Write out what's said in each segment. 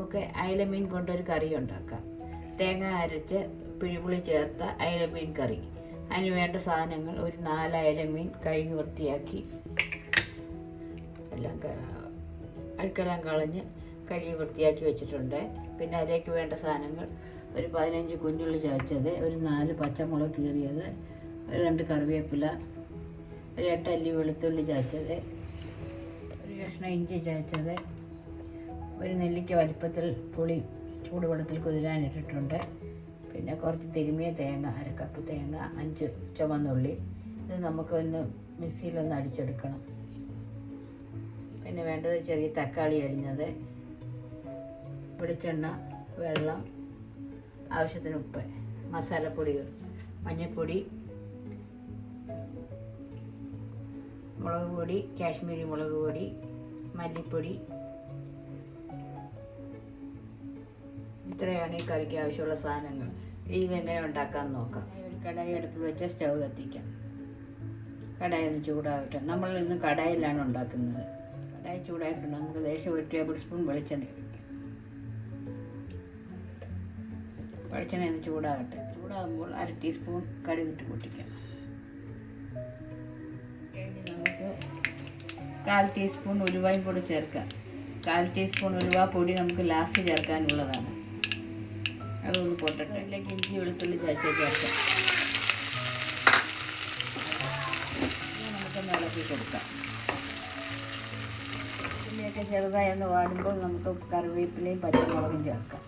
നമുക്ക് അയലമീൻ കൊണ്ടൊരു കറി ഉണ്ടാക്കാം. തേങ്ങ അരച്ച് പിഴിപുളി ചേർത്ത അയലമീൻ കറി. അതിന് വേണ്ട സാധനങ്ങൾ: ഒരു 4 അയലമീൻ കഴുകി വൃത്തിയാക്കി എല്ലാം അഴുക്കെല്ലാം കളഞ്ഞ് കഴുകി വൃത്തിയാക്കി വെച്ചിട്ടുണ്ട്. പിന്നെ അതിലേക്ക് വേണ്ട സാധനങ്ങൾ: ഒരു 15 കുഞ്ഞുള്ളി ചതച്ചത്, ഒരു 4 പച്ചമുളക് കീറിയത്, ഒരു 2 കറിവേപ്പില, ഒരു 8 അല്ലി വെളുത്തുള്ളി ചതച്ചത്, ഒരു കഷ്ണം ഇഞ്ചി ചതച്ചത്, ഒരു നെല്ലിക്ക വലിപ്പത്തിൽ പുളി ചൂടുവെള്ളത്തിൽ കുതിരാനിട്ടിട്ടുണ്ട്. പിന്നെ കുറച്ച് തിരുമിയ തേങ്ങ, 1 കപ്പ് തേങ്ങ, 5 ചുവന്നുള്ളി. ഇത് നമുക്കൊന്ന് മിക്സിയിലൊന്ന് അടിച്ചെടുക്കണം. പിന്നെ വേണ്ടത് ചെറിയ തക്കാളി അരിഞ്ഞത്, വെളിച്ചെണ്ണ, വെള്ളം, ആവശ്യത്തിന് ഉപ്പ്, മസാലപ്പൊടികൾ: മഞ്ഞൾപ്പൊടി, മുളക് പൊടി, കാശ്മീരി മുളക് പൊടി, മല്ലിപ്പൊടി. ഇത്രയാണ് ഈ കറിക്ക് ആവശ്യമുള്ള സാധനങ്ങൾ. ഇതെങ്ങനെ ഉണ്ടാക്കാമെന്ന് നോക്കാം. ഒരു കടായി അടുപ്പിൽ വെച്ച് സ്റ്റൗ കത്തിക്കാം. കടായി ഒന്ന് ചൂടാകട്ടെ. നമ്മൾ ഇന്ന് കടായിലാണ് ഉണ്ടാക്കുന്നത്. കടായി ചൂടായിട്ടുണ്ട്. നമുക്ക് ലേശം 1 ടേബിൾ സ്പൂൺ വെളിച്ചെണ്ണ ഒഴിക്കാം. വെളിച്ചെണ്ണ ഒന്ന് ചൂടാകട്ടെ. ചൂടാകുമ്പോൾ 1/2 ടീസ്പൂൺ കടുകിട്ട് പൊട്ടിക്കാം. കഴിഞ്ഞ് നമുക്ക് 1/4 ടീസ്പൂൺ ഉലുവയും കൂടി ചേർക്കാം. 1/4 ടീസ്പൂൺ ഉലുവ പൊടി നമുക്ക് ലാസ്റ്റ് ചേർക്കാനുള്ളതാണ്. അതൊന്ന് പൊട്ടട്ടെ. അതിലേക്ക് ഇഞ്ചി വെളുത്തുള്ളി ചതച്ച് ചേർക്കാം. നമുക്കൊന്ന് ഇളക്കി കൊടുക്കാം. ഉള്ളിയൊക്കെ ചെറുതായി ഒന്ന് വാടുമ്പോൾ നമുക്ക് കറിവേപ്പിലയും പച്ചമുളകും ചേർക്കാം.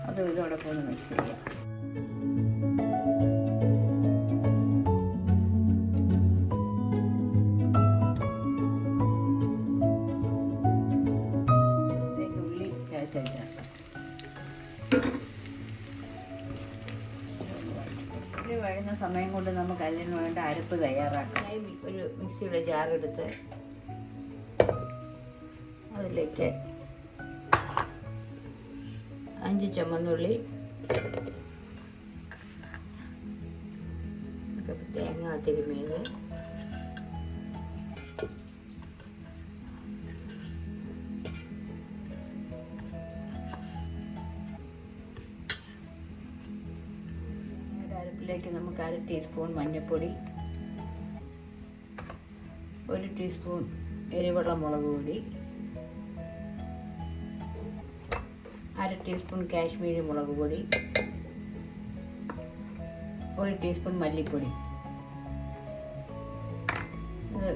അതും ഇതോടൊപ്പം ഒന്ന് മിക്സ് ചെയ്യാം. ഉള്ളി വഴുന്ന സമയം കൊണ്ട് നമുക്ക് അതിന് വേണ്ട അരപ്പ് തയ്യാറാക്കാം. ഒരു മിക്സിയുടെ ജാറെടുത്ത് അതിലേക്ക് 5 ചുവന്നുള്ളി, തേങ്ങ തിരുമിയത്, അരപ്പിലേക്ക് നമുക്ക് 1/2 ടീസ്പൂൺ മഞ്ഞൾപ്പൊടി, 1 ടീസ്പൂൺ എരിവുള്ള മുളക് പൊടി, 1/2 ടീസ്പൂൺ കാശ്മീരി മുളക് പൊടി, 1 ടീസ്പൂൺ മല്ലിപ്പൊടി. ഇത്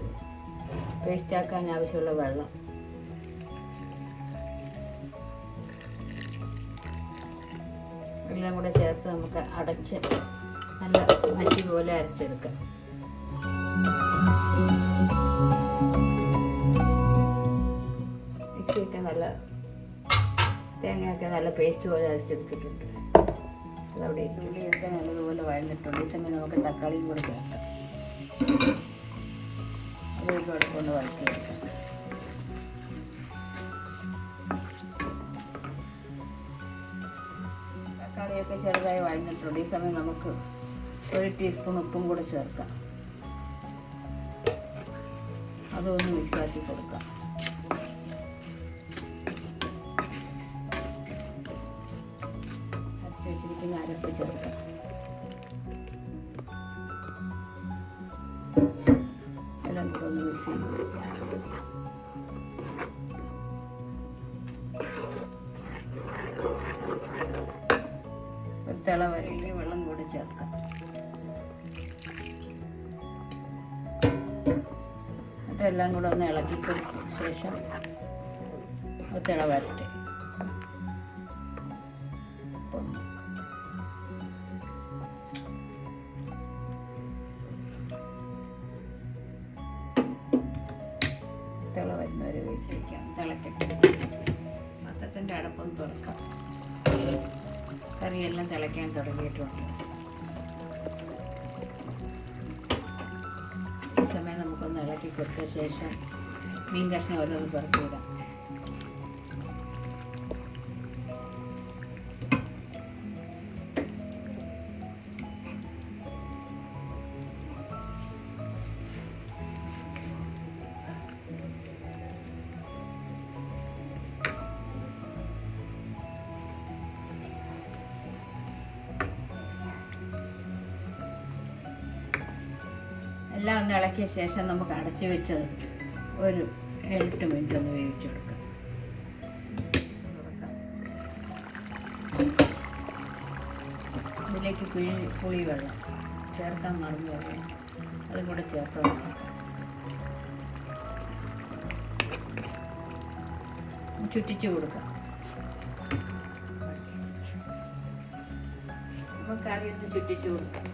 പേസ്റ്റാക്കാൻ ആവശ്യമുള്ള വെള്ളം. എല്ലാം കൂടെ ചേർത്ത് നമുക്ക് അടച്ച് നല്ല മഷി പോലെ അരച്ചെടുക്കാം. മിക്സിയൊക്കെ നല്ല തേങ്ങയൊക്കെ നല്ല പേസ്റ്റ് പോലെ അരച്ചെടുത്തിട്ടുണ്ട്. അതവിടെ ഉള്ളിയൊക്കെ നല്ലതുപോലെ വഴന്നിട്ടുണ്ട്. ഈ സമയം നമുക്ക് തക്കാളിയും കൂടെ ചേർക്കാം. അതൊക്കെ അവിടെ കൊണ്ട് വഴറ്റിയെടുക്കാം. തക്കാളിയൊക്കെ ചെറുതായി വഴന്നിട്ടുണ്ട്. ഈ സമയം നമുക്ക് 1 ടീസ്പൂൺ ഉപ്പും കൂടെ ചേർക്കാം. അതൊന്ന് മിക്സാക്കി കൊടുക്കാം. അരച്ച് വെച്ചിരിക്കുന്ന അരപ്പ് ചേർക്കാം. എല്ലാം കൂടെ ഒന്ന് മിക്സ് ചെയ്ത് ഒരു തിള വരയിൽ വെള്ളം കൂടി ചേർക്കാം. എന്നിട്ടെല്ലാം കൂടെ ഒന്ന് ഇളക്കി കൊടുത്ത ശേഷം തിള വരട്ടെ. തിള വരുന്നവരെ വീട്ടിലേക്കാം. തിളക്കട്ടെ. പാത്രത്തിൻ്റെ അടപ്പൊന്ന് തുറക്കാം. കറിയെല്ലാം തിളയ്ക്കാൻ തുടങ്ങിയിട്ടുണ്ട്. ഈ സമയം നമുക്കൊന്ന് ഇളക്കി കൊടുത്ത ശേഷം മീൻ കഷ്ണം ഓരോന്ന് പുറത്തിടാം. എല്ലാം ഒന്ന് ഇളക്കിയ ശേഷം നമുക്ക് അടച്ച് വെച്ചത് ഒരു 7-8 മിനിറ്റ് ഒന്ന് വേവിച്ചെടുക്കാം. ഇതിലേക്ക് പുളി വെള്ളം ചേർക്കാൻ മറന്നു പോകാം, അതും കൂടെ ചേർത്ത് ചുറ്റിച്ചു കൊടുക്കാം. അപ്പോൾ കറി ഒന്ന് ചുറ്റിച്ചു കൊടുക്കാം.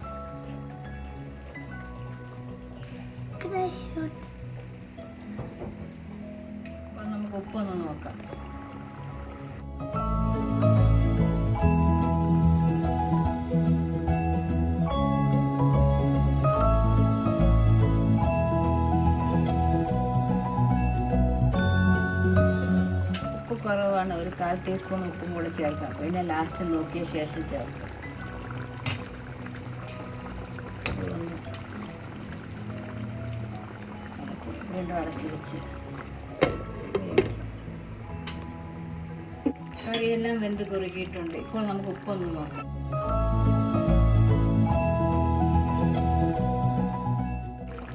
അപ്പോൾ നമുക്ക് ഉപ്പൊന്ന് നോക്കാം. കുറവാണ്, ഒരു 1/4 ടീസ്പൂൺ ഉപ്പും കൂടി ചേർക്കാം. പിന്നെ ലാസ്റ്റ് നോക്കിയ ശേഷം ചേർക്കാം. വീണ്ടും അടച്ചു വെച്ച് കറിയെല്ലാം വെന്ത് കുറുകിയിട്ടുണ്ട്. ഇപ്പോൾ നമുക്ക് ഉപ്പൊന്ന് നോക്കാം.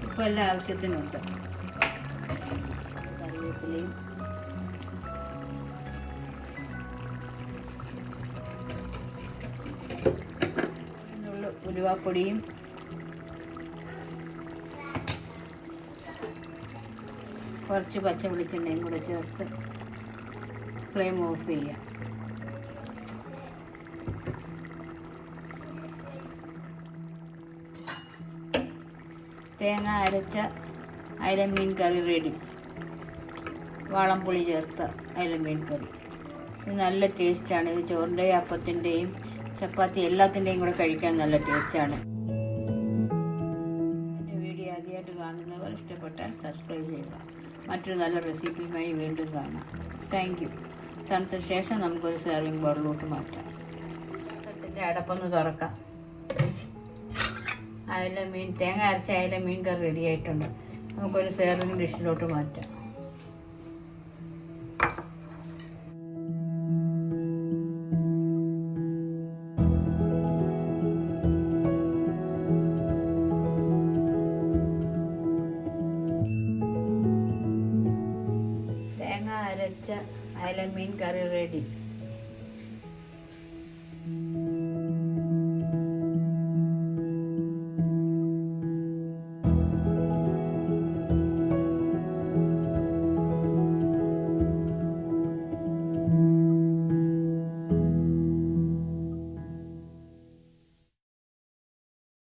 ഉപ്പെല്ലാം ആവശ്യത്തിനുണ്ട്. കറിവേപ്പിലയും ഉലുവാപ്പൊടിയും കുറച്ച് പച്ച വെളിച്ചെണ്ണയും കൂടെ ചേർത്ത് ഫ്ലെയിം ഓഫ് ചെയ്യാം. തേങ്ങ അരച്ച അയലമീൻ കറി റെഡി. വാളംപുളി ചേർത്ത അയലമീൻ കറി. ഇത് നല്ല ടേസ്റ്റാണ്. ഇത് ചോറിൻ്റെയും അപ്പത്തിൻ്റെയും ചപ്പാത്തി എല്ലാത്തിൻ്റെയും കൂടെ കഴിക്കാൻ നല്ല ടേസ്റ്റാണ്. എൻ്റെ വീഡിയോ ആദ്യമായിട്ട് കാണുന്നവർ ഇഷ്ടപ്പെട്ടാൽ സബ്സ്ക്രൈബ് ചെയ്യുക. മറ്റൊരു നല്ല റെസിപ്പിയുമായി വീണ്ടും കാണാം. Thank you. തണുത്ത ശേഷം നമുക്കൊരു സെർവിങ് ബൗളിലോട്ട് മാറ്റാം. അതിൻ്റെ അടപ്പൊന്ന് തുറക്കാം. തേങ്ങ അരച്ച അയലമീൻ കറി റെഡി ആയിട്ടുണ്ട്. നമുക്കൊരു സെർവിങ് ഡിഷിലോട്ട് മാറ്റാം. തേങ്ങ അരച്ച അയലമീൻ കറി റെഡി.